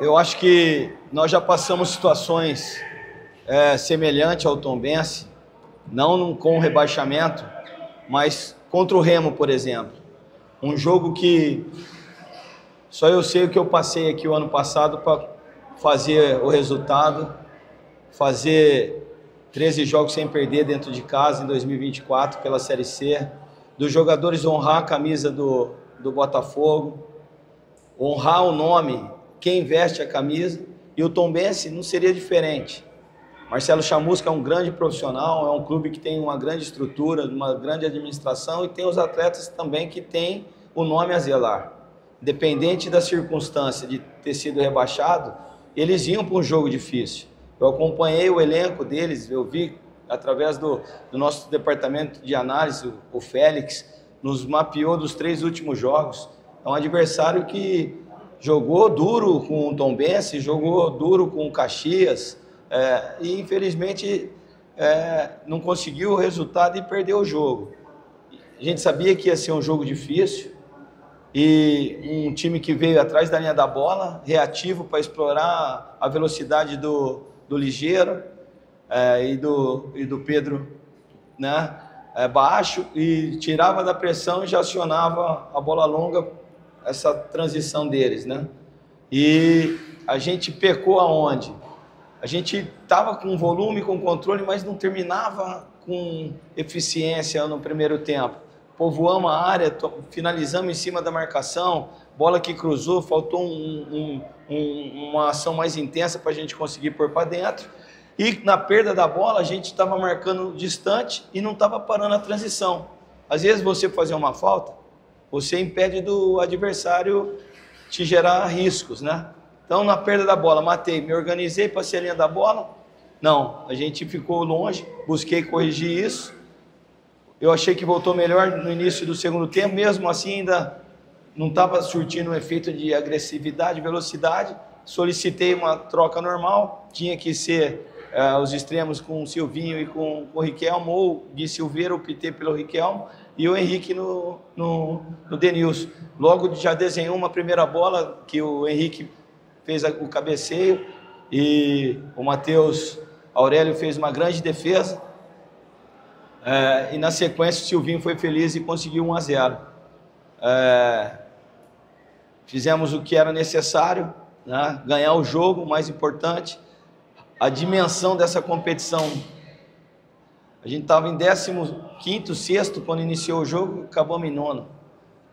Eu acho que nós já passamos situações semelhantes ao Tombense, não com o rebaixamento, mas contra o Remo, por exemplo. Um jogo que só eu sei o que eu passei aqui o ano passado para fazer o resultado, fazer 13 jogos sem perder dentro de casa em 2024 pela Série C, dos jogadores honrar a camisa do Botafogo, honrar o nome, quem veste a camisa, e o Tombense não seria diferente. Marcelo Chamusca é um grande profissional, é um clube que tem uma grande estrutura, uma grande administração, e tem os atletas também que têm o nome a zelar. Independente da circunstância de ter sido rebaixado, eles iam para um jogo difícil. Eu acompanhei o elenco deles, eu vi através do nosso departamento de análise, o Félix, nos mapeou dos 3 últimos jogos. É um adversário que jogou duro com o Tombense, jogou duro com o Caxias, e infelizmente não conseguiu o resultado e perdeu o jogo. A gente sabia que ia ser um jogo difícil, e um time que veio atrás da linha da bola, reativo para explorar a velocidade do Ligeiro e do Pedro, né, baixo, e tirava da pressão e já acionava a bola longa, essa transição deles, né? E a gente pecou aonde? A gente estava com volume, com controle, mas não terminava com eficiência no primeiro tempo. Povoamos a área, finalizamos em cima da marcação, bola que cruzou, faltou uma ação mais intensa para a gente conseguir pôr para dentro. E na perda da bola, a gente estava marcando distante e não estava parando a transição. Às vezes você fazer uma falta, você impede do adversário te gerar riscos, né? Então, na perda da bola, matei, me organizei, passei a linha da bola. Não, a gente ficou longe, busquei corrigir isso. Eu achei que voltou melhor no início do segundo tempo, mesmo assim ainda não estava surtindo um efeito de agressividade, velocidade. Solicitei uma troca normal, tinha que ser os extremos com o Silvinho e com o Riquelmo, ou Gui Silveira, optei pelo Riquelmo, e o Henrique no Denilson. Logo já desenhou uma primeira bola, que o Henrique fez o cabeceio, e o Matheus Aurélio fez uma grande defesa, e na sequência o Silvinho foi feliz e conseguiu 1-0. Fizemos o que era necessário, né? Ganhar o jogo, o mais importante. A dimensão dessa competição, a gente estava em 15º, 6º quando iniciou o jogo, acabamos em 9º,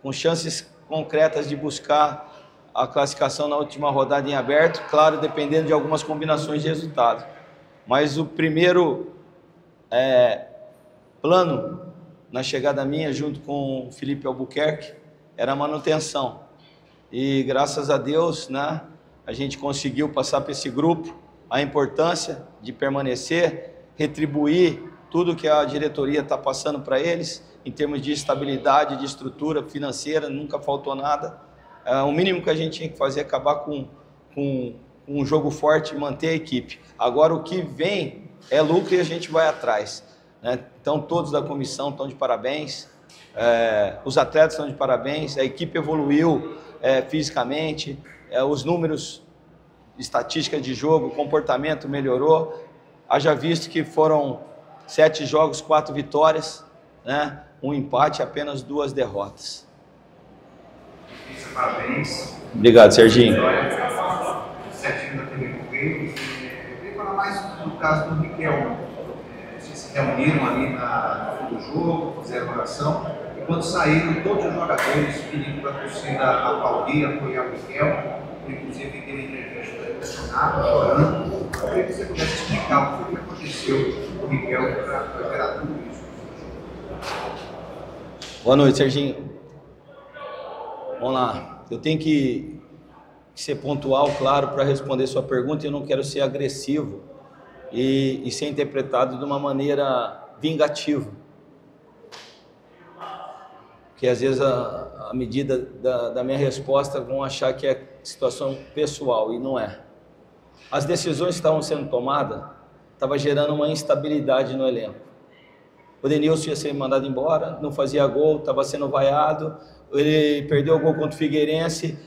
com chances concretas de buscar a classificação na última rodada em aberto, claro, dependendo de algumas combinações de resultado. Mas o primeiro plano na chegada minha, junto com o Felipe Albuquerque, era a manutenção. E graças a Deus, né, a gente conseguiu passar para esse grupo a importância de permanecer, retribuir tudo que a diretoria está passando para eles, em termos de estabilidade, de estrutura financeira, nunca faltou nada. O mínimo que a gente tinha que fazer é acabar com um jogo forte e manter a equipe. Agora o que vem é lucro e a gente vai atrás, né? Então todos da comissão estão de parabéns, os atletas estão de parabéns, a equipe evoluiu fisicamente, os números, estatística de jogo, comportamento melhorou. Haja visto que foram 7 jogos, 4 vitórias, né? 1 empate e apenas 2 derrotas. Parabéns. Obrigado, Serginho. Certinho da TV Correio. Eu queria falar mais do caso do Riquelme. Vocês se reuniram ali no fim do jogo, fizeram oração, e quando saíram, todos os jogadores pedindo para a torcida aplaudir, apoiar o Riquelme, inclusive aquele entrevista impressionado, chorando. Eu queria que você pudesse explicar o que aconteceu com o Riquelme para gerar tudo isso. Boa noite, Serginho. Vamos lá. Eu tenho que ser pontual, claro, para responder sua pergunta. Eu não quero ser agressivo e ser interpretado de uma maneira vingativa. Porque às vezes a medida da minha resposta vão achar que é situação pessoal, e não é. As decisões que estavam sendo tomadas estavam gerando uma instabilidade no elenco. O Denilson ia ser mandado embora, não fazia gol, estava sendo vaiado, ele perdeu o gol contra o Figueirense,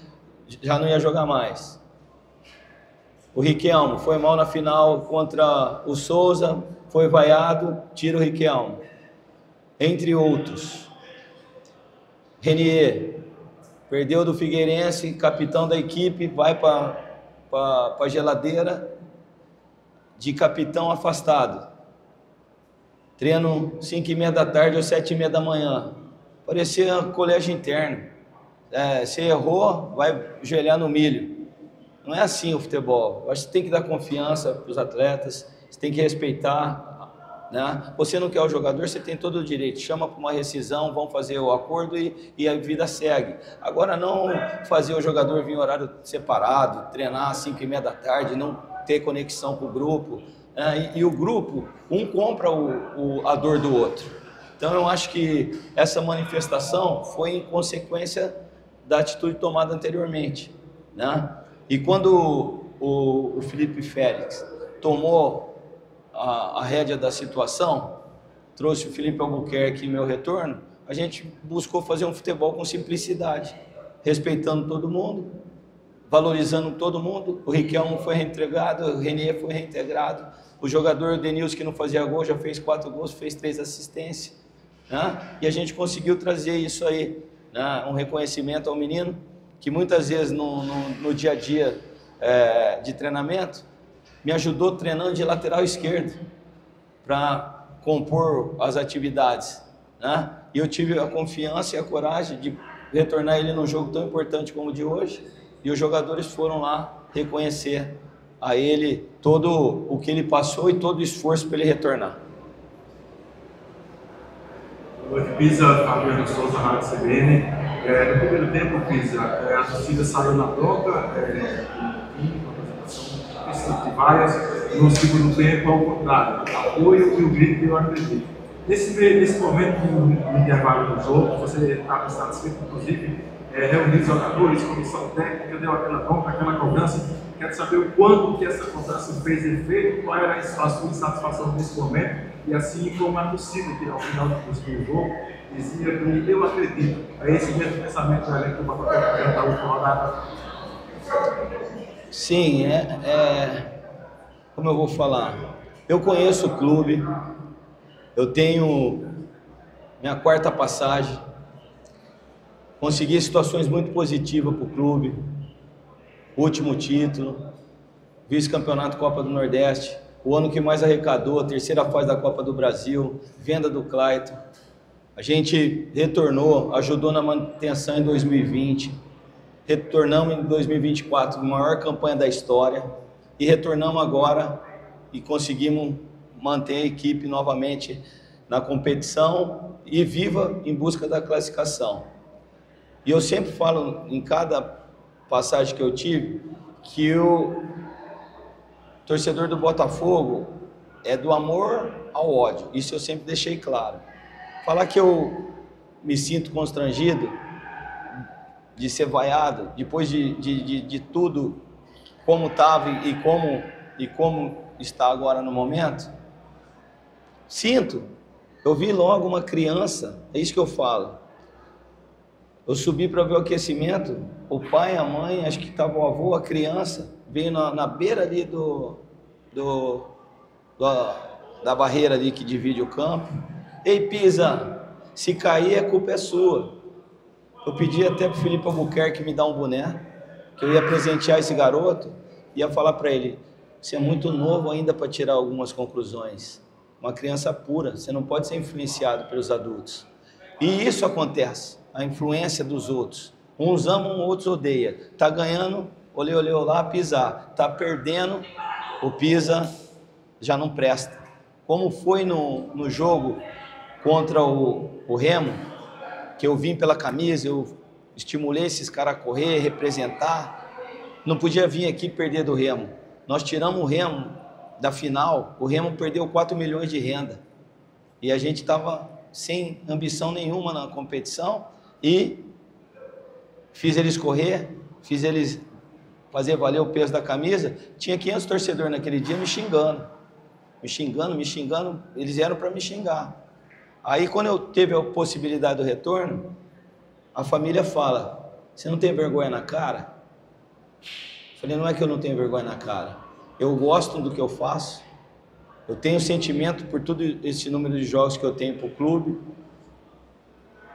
já não ia jogar mais. O Riquelme foi mal na final contra o Souza, foi vaiado, tira o Riquelme. Entre outros. Renier, perdeu do Figueirense, capitão da equipe, vai para a geladeira de capitão afastado. Treino 5h30 da tarde ou 7h30 da manhã. Parecia colégio interno. Você errou, vai joelhar no milho. Não é assim o futebol. Eu acho que você tem que dar confiança para os atletas, você tem que respeitar, né? Você não quer o jogador, você tem todo o direito. Chama para uma rescisão, vão fazer o acordo e a vida segue. Agora não fazer o jogador vir em horário separado, treinar às 5h30 da tarde, não ter conexão com o grupo. E o grupo, um compra a dor do outro. Então eu acho que essa manifestação foi em consequência da atitude tomada anteriormente, né? E quando o Felipe Félix tomou a rédea da situação, trouxe o Felipe Albuquerque em meu retorno, a gente buscou fazer um futebol com simplicidade, respeitando todo mundo, valorizando todo mundo. O Riquelme foi reintegrado, o Renier foi reintegrado, o jogador Denilson, que não fazia gol, já fez 4 gols, fez 3 assistências, né? E a gente conseguiu trazer isso aí, né? Um reconhecimento ao menino, que muitas vezes no dia a dia de treinamento, me ajudou treinando de lateral esquerdo, para compor as atividades, né? E eu tive a confiança e a coragem de retornar ele num jogo tão importante como o de hoje, e os jogadores foram lá reconhecer a ele todo o que ele passou e todo o esforço para ele retornar. Boa noite, Pisa, Fabiano Souza, Rádio CBN. No primeiro tempo, Pisa, a torcida saiu na bronca, de várias. No segundo tempo, ao contrário, apoio e o grito eu acredito. Nesse momento, no intervalo do jogo, você está satisfeito, inclusive, reunir os jogadores, comissão técnica, deu aquela bronca, aquela cobrança. Quero saber o quanto que essa cobrança fez efeito, qual era a sua insatisfação nesse momento, e assim como é possível que ao final do jogo dizia que eu acredito. É esse mesmo pensamento do elenco para tentar o rodada. Sim, como eu vou falar, eu conheço o clube, eu tenho minha 4ª passagem, consegui situações muito positivas para o clube, último título, vice-campeonato Copa do Nordeste, o ano que mais arrecadou, a 3ª fase da Copa do Brasil, venda do Clayton. A gente retornou, ajudou na manutenção em 2020, retornamos em 2024, a maior campanha da história, e retornamos agora e conseguimos manter a equipe novamente na competição e viva em busca da classificação. E eu sempre falo, em cada passagem que eu tive, que o torcedor do Botafogo é do amor ao ódio. Isso eu sempre deixei claro. Falar que eu me sinto constrangido de ser vaiado, depois de tudo como estava e como está agora no momento, sinto. Eu vi logo uma criança, é isso que eu falo. Eu subi para ver o aquecimento, o pai, a mãe, acho que estava o avô, a criança, veio na beira ali da barreira ali que divide o campo. Ei, Pisa, se cair a culpa é sua. Eu pedi até para o Felipe Albuquerque me dar um boné, que eu ia presentear esse garoto, ia falar para ele, você é muito novo ainda para tirar algumas conclusões. Uma criança pura, você não pode ser influenciado pelos adultos. E isso acontece, a influência dos outros. Uns amam, outros odeiam. Tá ganhando, olê, olá, pisar. Tá perdendo, o Pisa já não presta. Como foi no jogo contra o Remo, que eu vim pela camisa, eu estimulei esses caras a correr, representar. Não podia vir aqui e perder do Remo. Nós tiramos o Remo da final, o Remo perdeu 4 milhões de renda. E a gente estava sem ambição nenhuma na competição e fiz eles correr, fiz eles fazer valer o peso da camisa. Tinha 500 torcedores naquele dia me xingando, eles vieram para me xingar. Aí quando eu teve a possibilidade do retorno, a família fala, você não tem vergonha na cara? Eu falei, não é que eu não tenho vergonha na cara, eu gosto do que eu faço, eu tenho sentimento por todo esse número de jogos que eu tenho para o clube.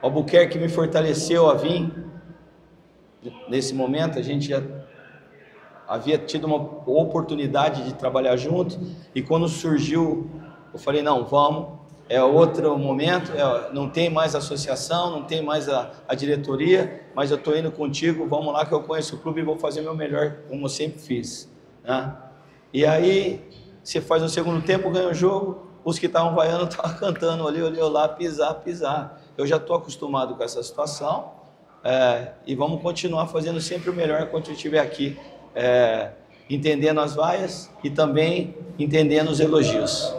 O Albuquerque me fortaleceu a vir nesse momento, a gente já havia tido uma oportunidade de trabalhar junto, e quando surgiu, eu falei, não, vamos, é outro momento, não tem mais associação, não tem mais a diretoria, mas eu estou indo contigo, vamos lá que eu conheço o clube e vou fazer o meu melhor, como eu sempre fiz, né? E aí, você faz no segundo tempo, ganha o jogo, os que estavam vaiando estavam cantando ali, olhou lá, pisar. Eu já estou acostumado com essa situação, e vamos continuar fazendo sempre o melhor enquanto eu estiver aqui, entendendo as vaias e também entendendo os elogios.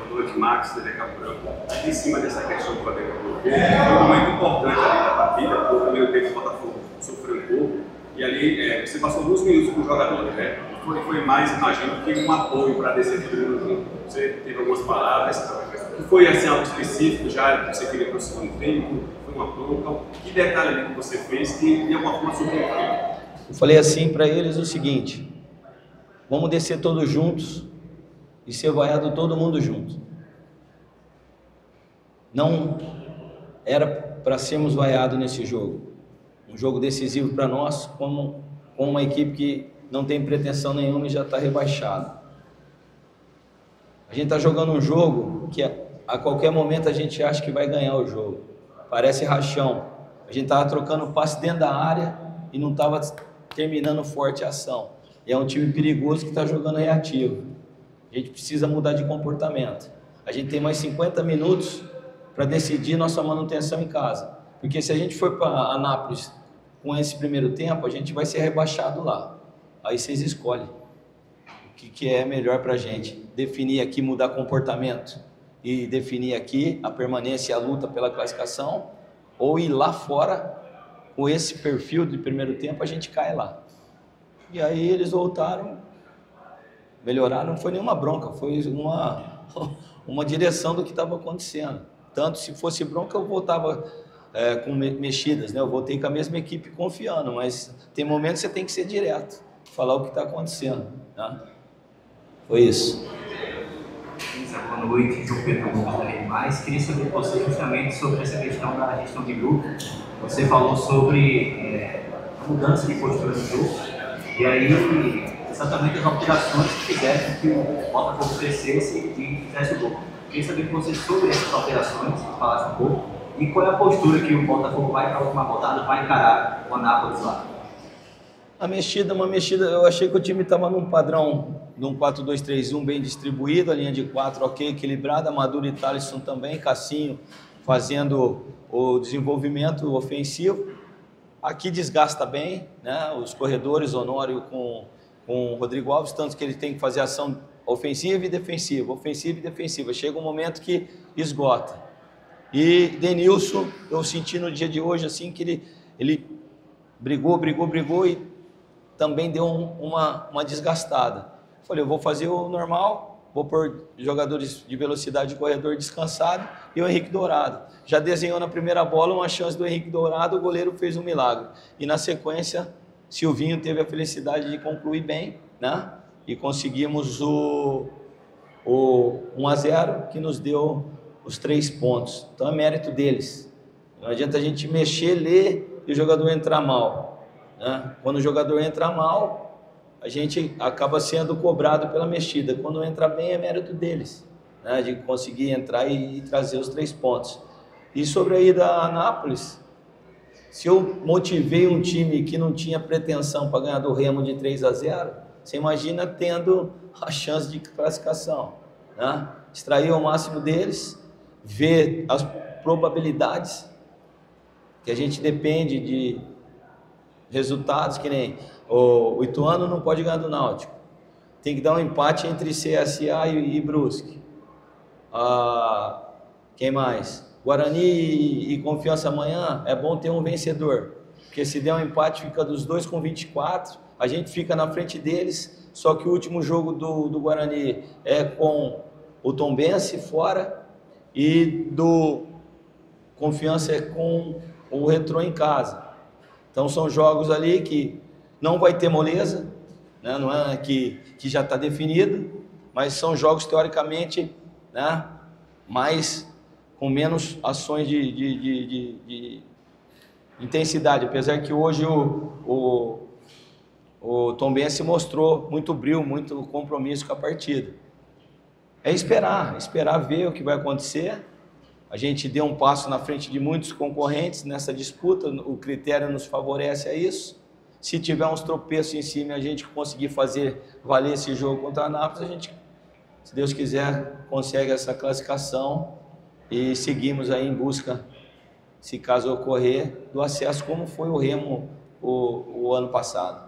Boa noite, Max, TV Campo Branco. Em cima dessa questão do Flamengo, foi um momento importante ali da partida, porque o primeiro tempo o Botafogo sofreu um pouco, e ali você passou alguns minutos com os jogadores, né? Foi mais, imagino, que um apoio para descer todo mundo junto. Você teve algumas palavras, foi assim algo específico, já você queria para o segundo tempo, foi uma bronca, que detalhe ali que você fez que de alguma forma surpreendeu? Eu falei assim para eles o seguinte: vamos descer todos juntos e ser vaiado todo mundo junto. Não era para sermos vaiados nesse jogo, um jogo decisivo para nós, como uma equipe que não tem pretensão nenhuma e já está rebaixado. A gente está jogando um jogo que a qualquer momento a gente acha que vai ganhar o jogo, parece rachão. A gente estava trocando passe dentro da área e não estava terminando forte a ação. E é um time perigoso que está jogando reativo. A gente precisa mudar de comportamento. A gente tem mais 50 minutos para decidir nossa manutenção em casa. Porque se a gente for para Anápolis com esse primeiro tempo, a gente vai ser rebaixado lá. Aí vocês escolhem o que é melhor para a gente. Definir aqui, mudar comportamento e definir aqui a permanência e a luta pela classificação, ou ir lá fora com esse perfil de primeiro tempo, a gente cai lá. E aí eles voltaram, melhoraram, não foi nenhuma bronca, foi uma direção do que estava acontecendo. Tanto se fosse bronca eu voltava com mexidas, né? Eu voltei com a mesma equipe confiando, mas tem momentos que você tem que ser direto, falar o que está acontecendo, né? Foi isso. Boa noite, João Pedro Gomes. Queria saber de você justamente sobre essa questão da gestão de grupo. Você falou sobre a mudança de postura do jogo, e aí exatamente as alterações que fizeram com que o Botafogo crescesse e fizesse o gol. Queria saber de você sobre essas alterações, falasse um pouco, e qual é a postura que o Botafogo vai para a última rodada, vai encarar o Anápolis lá. Uma mexida, eu achei que o time estava num padrão, num 4-2-3-1 bem distribuído, a linha de 4 ok, equilibrada, Maduro e Thalisson também, Cassinho fazendo o desenvolvimento ofensivo. Aqui desgasta bem, né? Os corredores, Honório com o Rodrigo Alves, tanto que ele tem que fazer ação ofensiva e defensiva, chega um momento que esgota. E Denilson, eu senti no dia de hoje assim que ele brigou e também deu uma desgastada. Falei, eu vou fazer o normal, vou pôr jogadores de velocidade de corredor descansado e o Henrique Dourado. Já desenhou na primeira bola uma chance do Henrique Dourado, o goleiro fez um milagre. E na sequência, Silvinho teve a felicidade de concluir bem, né? E conseguimos o 1-0 que nos deu os 3 pontos. Então é mérito deles. Não adianta a gente mexer, ler e o jogador entrar mal, né? Quando o jogador entra mal, a gente acaba sendo cobrado pela mexida. Quando entra bem, é mérito deles, né? De conseguir entrar e trazer os 3 pontos. E sobre a ida a Anápolis, se eu motivei um time que não tinha pretensão para ganhar do Remo de 3-0, você imagina tendo a chance de classificação, né? Extrair o máximo deles, ver as probabilidades, que a gente depende de resultados, que nem o Ituano não pode ganhar do Náutico, tem que dar um empate entre CSA e Brusque. Quem mais? Guarani e Confiança amanhã, é bom ter um vencedor, porque se der um empate fica dos dois com 24, a gente fica na frente deles, só que o último jogo do Guarani é com o Tombense fora e do Confiança é com o Retrô em casa. Então são jogos ali que não vai ter moleza, né? Não é que já está definido, mas são jogos teoricamente, né, com menos ações de intensidade, apesar que hoje o Tombense mostrou muito brilho, muito compromisso com a partida. É esperar ver o que vai acontecer. A gente deu um passo na frente de muitos concorrentes nessa disputa, o critério nos favorece a isso. Se tiver uns tropeços em cima e a gente conseguir fazer valer esse jogo contra a Nápoles, a gente, se Deus quiser, consegue essa classificação e seguimos aí em busca, se caso ocorrer, do acesso, como foi o Remo o ano passado.